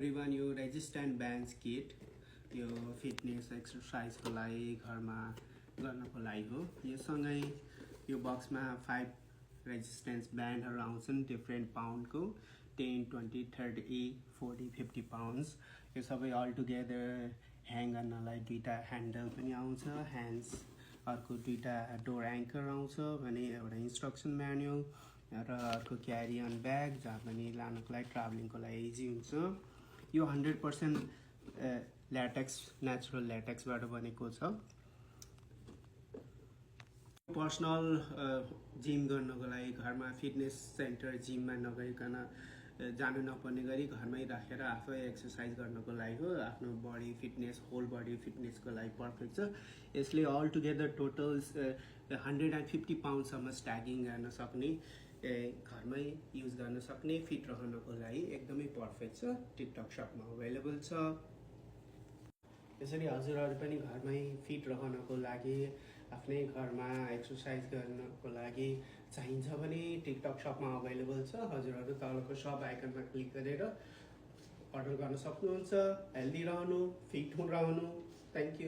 Everyone, यो resistant bands किट यो fitness एक्सर्साइजको लागि घरमा गर्नको लागि हो। यो सँगै यो बक्समा 5 रेजिस्टेन्स ब्यान्डहरू आउँछन् डिफ्रेन्ट पाउन्डको 10, 20, 30, 40, 50 पाउन्ड्स। यो सबै अल टुगेदर ह्याङ गर्नलाई दुईटा ह्यान्डल पनि आउँछ, ह्यान्ड्स अर्को दुईटा डोर एङ्कर आउँछ भने एउटा इन्स्ट्रक्सन म्यानुअल र अर्को क्यारी अन ब्याग जहाँ पनि लानको लागि ट्राभलिङको लागि इजी हुन्छ। यो 100% ल्याटेक्स नेचुरल ल्याटेक्सबाट बनेको छ। पर्सनल जिम गर्नको लागि घरमा फिटनेस सेन्टर जिममा नगइकन जानु नपर्ने गरी घरमै राखेर आफै एक्सर्साइज गर्नको लागि हो। आफ्नो बडी फिटनेस होल बडी फिटनेसको लागि पर्फेक्ट छ। यसले अल टुगेदर टोटल 150 पाउन्डसम्म स्ट्यागिङ गर्न सक्ने, घरमै युज गर्न सक्ने, फिट रहनको लागि एकदमै पर्फेक्ट छ। टिकटक शपमा अभाइलेबल छ। यसरी हजुरहरू पनि घरमै फिट रहनको लागि आफ्नै घरमा एक्सर्साइज गर्नको लागि चाहिन्छ भने टिकटक शपमा अभाइलेबल छ। हजुरहरू तलको शप आइकनमा क्लिक गरेर अर्डर गर्न सक्नुहुन्छ। हेल्दी रहनु, फिट रहनु। Thank you.